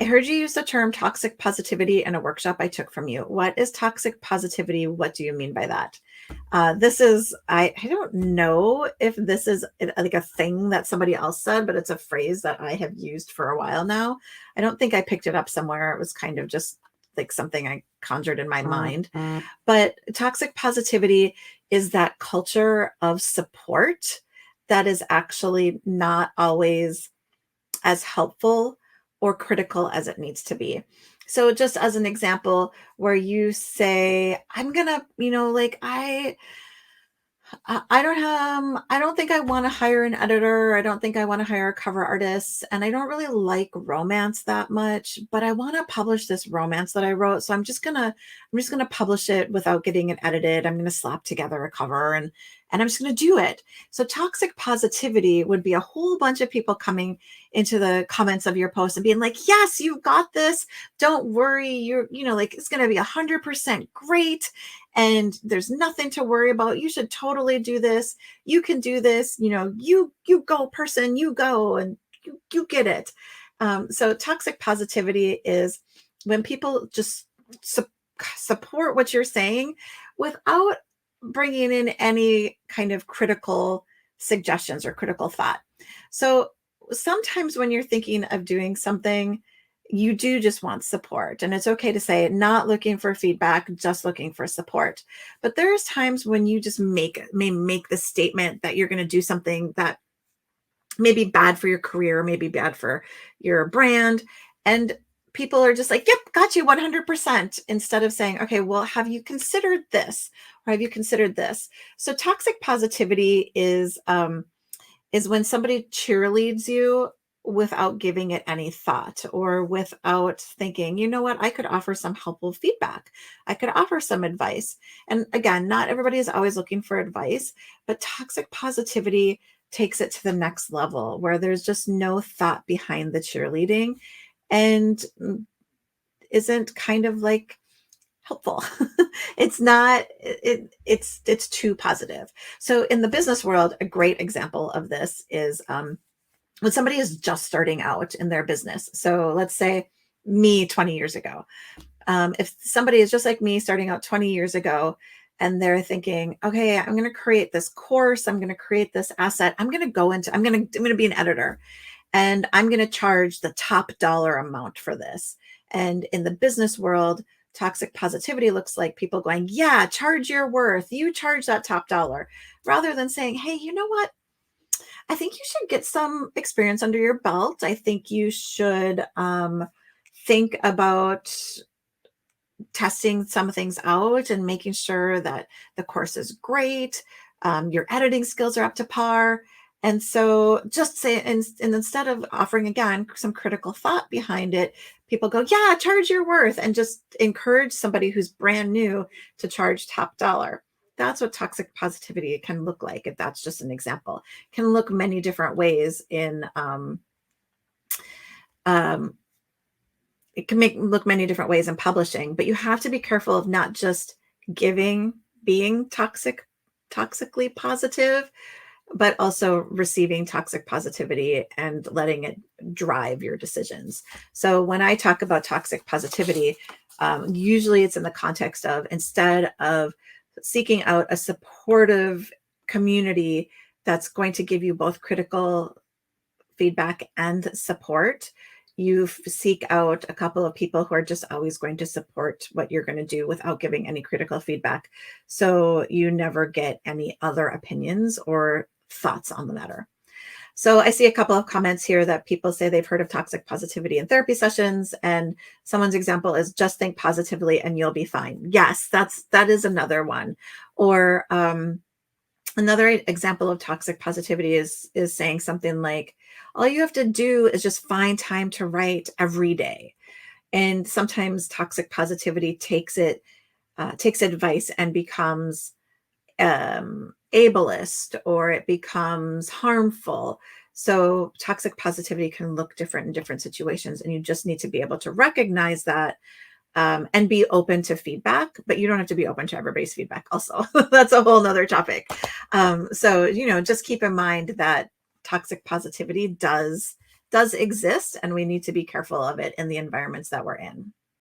I heard you use the term toxic positivity in a workshop I took from you. What is toxic positivity? What do you mean by that? This is, I don't know if this is like a thing that somebody else said, but it's a phrase that I have used for a while now. I don't think I picked it up somewhere. It was kind of just like something I conjured in my mind. But toxic positivity is that culture of support that is actually not always as helpful or critical as it needs to be. So just as an example, where you say, I'm gonna, like I don't think I want to hire an editor. I don't think I want to hire a cover artist. And I don't really like romance that much, but I want to publish this romance that I wrote. So I'm just gonna publish it without getting it edited. I'm gonna slap together a cover and I'm just gonna do it. So toxic positivity would be a whole bunch of people coming into the comments of your post and being like, yes, you got this. Don't worry. Like it's gonna be 100% great and there's nothing to worry about. You should totally do this. You can do this. You go, person, you go, and you get it. So toxic positivity is when people just support what you're saying without bringing in any kind of critical suggestions or critical thought. So sometimes when you're thinking of doing something, you do just want support, and it's okay to say not looking for feedback, just looking for support. But there's times when you just may make the statement that you're going to do something that may be bad for your career, may be bad for your brand, and people are just like, yep, got you 100%, instead of saying, okay, well, have you considered this, or have you considered this? So toxic positivity is when somebody cheerleads you without giving it any thought, or without thinking, you know what, I could offer some helpful feedback. I could offer some advice. And again, not everybody is always looking for advice, but toxic positivity takes it to the next level where there's just no thought behind the cheerleading and isn't kind of like helpful. It's not, it's too positive. So in the business world, a great example of this is when somebody is just starting out in their business. So let's say me 20 years ago. If somebody is just like me starting out 20 years ago and they're thinking, okay, I'm going to create this course, I'm going to create this asset, I'm going to be an editor, and I'm going to charge the top dollar amount for this. And in the business world, toxic positivity looks like people going, yeah, charge your worth, you charge that top dollar, rather than saying, hey, you know what, I think you should get some experience under your belt. I think you should think about testing some things out and making sure that the course is great. Your editing skills are up to par. And so just say, and instead of offering again some critical thought behind it, people go, yeah, charge your worth, and just encourage somebody who's brand new to charge top dollar. That's what toxic positivity can look like. If that's just an example, it can look many different ways in um, it can look many different ways in publishing, but you have to be careful of not just being toxically positive, but also receiving toxic positivity and letting it drive your decisions. So when I talk about toxic positivity, usually it's in the context of, instead of seeking out a supportive community that's going to give you both critical feedback and support, you seek out a couple of people who are just always going to support what you're going to do without giving any critical feedback. So you never get any other opinions or thoughts on the matter. So I see a couple of comments here that people say they've heard of toxic positivity in therapy sessions, and someone's example is just think positively and you'll be fine. Yes, that is another one. Or another example of toxic positivity is saying something like, all you have to do is just find time to write every day. And sometimes toxic positivity takes advice and becomes ableist, or it becomes harmful. So toxic positivity can look different in different situations, and you just need to be able to recognize that and be open to feedback, but you don't have to be open to everybody's feedback also. That's a whole nother topic. So, just keep in mind that toxic positivity does does exist and we need to be careful of it in the environments that we're in.